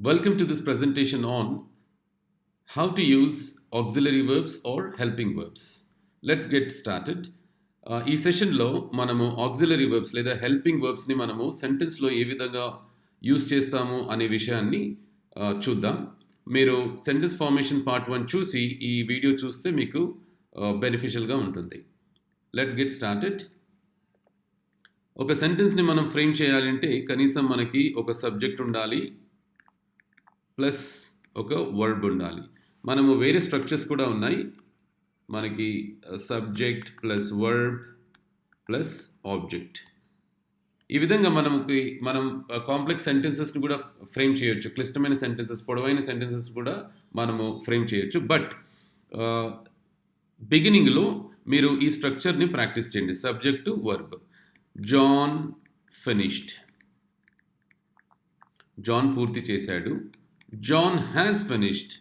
Welcome to this presentation on how to use auxiliary verbs or helping verbs. Let's get started. ఈ సెషన్లో మనము auxiliary verbs లేదా helping వర్బ్స్ని మనము సెంటెన్స్లో ఏ విధంగా యూజ్ చేస్తాము అనే విషయాన్ని చూద్దాం. మీరు సెంటెన్స్ ఫార్మేషన్ పార్ట్ 1 చూసి ఈ వీడియో చూస్తే మీకు బెనిఫిషియల్గా ఉంటుంది. Let's get started. ఒక సెంటెన్స్ని మనం ఫ్రేమ్ చేయాలంటే కనీసం మనకి ఒక సబ్జెక్ట్ ఉండాలి ప్లస్ ఒక వర్బ్ ఉండాలి. మనము వేరే స్ట్రక్చర్స్ కూడా ఉన్నాయి. మనకి subject plus verb plus object. ఈ విధంగా మనం కాంప్లెక్స్ సెంటెన్సెస్ని కూడా ఫ్రేమ్ చేయొచ్చు. క్లిష్టమైన సెంటెన్సెస్, పొడవైన సెంటెన్సెస్ కూడా మనము ఫ్రేమ్ చేయొచ్చు. బట్ బిగినింగ్లో మీరు ఈ స్ట్రక్చర్ని ప్రాక్టీస్ చేయండి. Subject verb. John finished. John పూర్తి చేశాడు. John has finished.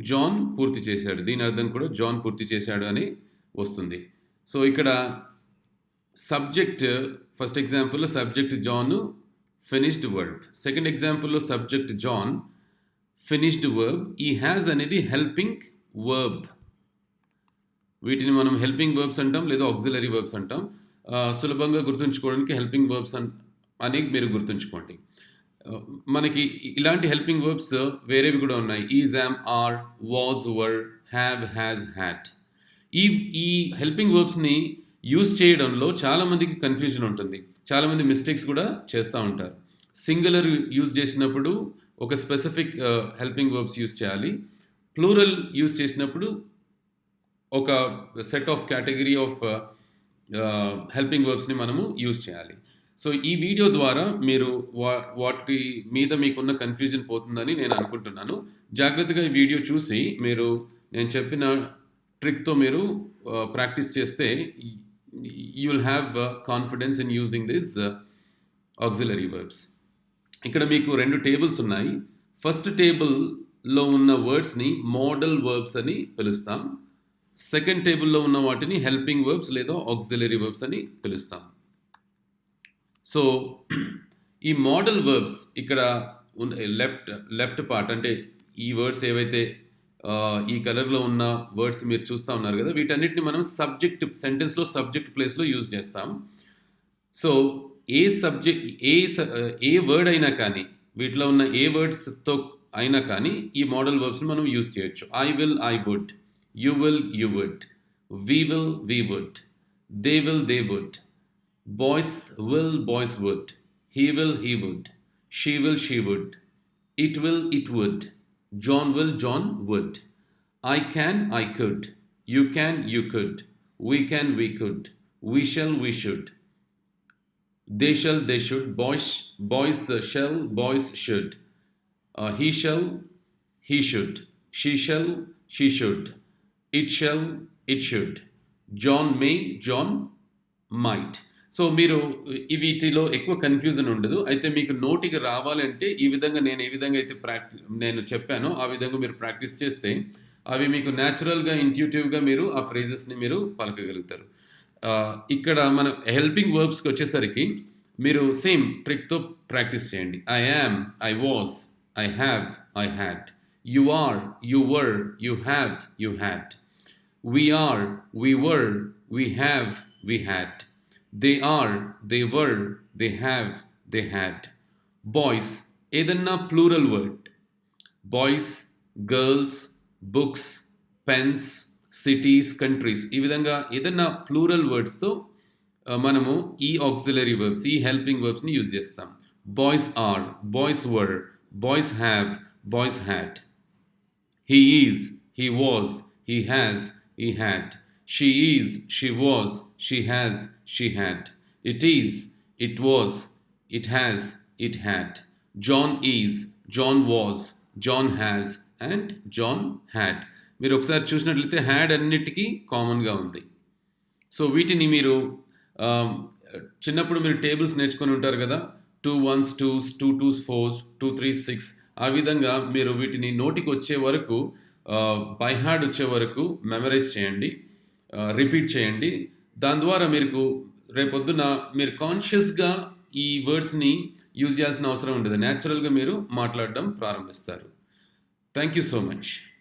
జాన్ పూర్తి చేశాడు. దీని అర్థం కూడా జాన్ పూర్తి చేశాడు అని వస్తుంది. సో ఇక్కడ సబ్జెక్ట్, ఫస్ట్ ఎగ్జాంపుల్లో subject John, finished verb. Second ఎగ్జాంపుల్లో సబ్జెక్ట్ జాన్, ఫినిష్డ్ వర్బ్. ఈ హ్యాస్ అనేది హెల్పింగ్ వర్బ్. వీటిని మనం హెల్పింగ్ వర్బ్స్ అంటాం లేదా ఆక్సిలరీ వర్బ్స్ అంటాం. సులభంగా గుర్తుంచుకోవడానికి హెల్పింగ్ వర్బ్స్ అని మీరు గుర్తుంచుకోండి. మనకి ఇలాంటి హెల్పింగ్ వర్బ్స్ వేరేవి కూడా ఉన్నాయి. Is, am, are, was, were, have, has, had. ఈ హెల్పింగ్ వర్బ్స్ని యూజ్ చేయడంలో చాలామందికి కన్ఫ్యూజన్ ఉంటుంది. చాలామంది మిస్టేక్స్ కూడా చేస్తూ ఉంటారు. సింగులర్ యూజ్ చేసినప్పుడు ఒక స్పెసిఫిక్ హెల్పింగ్ వర్బ్స్ యూజ్ చేయాలి. ప్లూరల్ యూజ్ చేసినప్పుడు ఒక set of category of helping వర్బ్స్ని మనము యూజ్ చేయాలి. సో ఈ వీడియో ద్వారా మీరు వాటి మీద మీకున్న కన్ఫ్యూజన్ పోతుందని నేను అనుకుంటున్నాను. జాగ్రత్తగా ఈ వీడియో చూసి మీరు నేను చెప్పిన ట్రిక్తో మీరు ప్రాక్టీస్ చేస్తే you will have confidence in using this auxiliary verbs. ఇక్కడ మీకు 2 టేబుల్స్ ఉన్నాయి. ఫస్ట్ టేబుల్లో ఉన్న వర్డ్స్ని మోడల్ వర్బ్స్ అని పిలుస్తాం. సెకండ్ టేబుల్లో ఉన్న వాటిని హెల్పింగ్ వర్బ్స్ లేదా ఆక్సిలరీ వర్బ్స్ అని పిలుస్తాం. సో ఈ మోడల్ వర్బ్స్ ఇక్కడ లెఫ్ట్ పార్ట్, అంటే ఈ వర్డ్స్ ఏవైతే ఈ కలర్లో ఉన్న వర్డ్స్ మీరు చూస్తూ ఉన్నారు కదా, వీటన్నిటిని మనం సబ్జెక్ట్ సెంటెన్స్లో సబ్జెక్ట్ ప్లేస్లో యూజ్ చేస్తాం. సో ఏ వర్డ్ అయినా కానీ, వీటిలో ఉన్న ఏ వర్డ్స్తో అయినా కానీ ఈ మోడల్ వర్బ్స్ని మనం యూజ్ చేయొచ్చు. I will, I would. You will, you would. We will, we would. They will, they would. Boys will, boys would. He will, he would. She will, she would. It will, it would. John will, John would. I can, I could. You can, you could. We can, we could. We shall, we should. They shall, they should. Boys shall, boys should. He shall, he should. She shall, she should. It shall, it should. John may, John might. So మీరు వీటిలో ఎక్కువ confusion ఉండదు. అయితే మీకు నోటికి రావాలంటే ఈ విధంగా నేను ఏ విధంగా అయితే నేను చెప్పానో ఆ విధంగా మీరు ప్రాక్టీస్ చేస్తే అవి మీకు న్యాచురల్గా, ఇంట్యూటివ్గా మీరు ఆ ఫ్రేజెస్ని మీరు పలకగలుగుతారు. ఇక్కడ మన హెల్పింగ్ వర్బ్స్కి వచ్చేసరికి మీరు సేమ్ ట్రిక్తో ప్రాక్టీస్ చేయండి. I am, I was, I have, I had. You are, you were, you have, you had. We are, we were, we have, we had. They are, they were, they have, they had. Boys, ఏదన్నా plural word. Boys, girls, books, pens, cities, countries, ఈ విధంగా ఏదన్నా plural వర్డ్స్తో మనము ఈ auxiliary verbs, ఈ helping వర్బ్స్ని use చేస్తాం. Boys are, boys were, boys have, boys had. He is, he was, he has, he had. She is, she was, she has, she had. It is, it was, it has, it had. John is, John was, John has, and John had. మీరు ఒకసారి చూసినట్లయితే had అన్నిటికీ కామన్గా ఉంది. So వీటిని మీరు చిన్నప్పుడు మీరు టేబుల్స్ నేర్చుకొని ఉంటారు కదా, 2 1s 2s, 2 2s 4s, 2 3s 6. ఆ విధంగా మీరు వీటిని నోటికి వచ్చే వరకు, బై హార్డ్ వచ్చే వరకు మెమరైజ్ చేయండి, రిపీట్ చేయండి. దాని ద్వారా మీకు రేపొద్దున మీరు కాన్షియస్గా ఈ వర్డ్స్ని యూజ్ చేయాల్సిన అవసరం ఉండదు. న్యాచురల్గా మీరు మాట్లాడడం ప్రారంభిస్తారు. Thank you so much.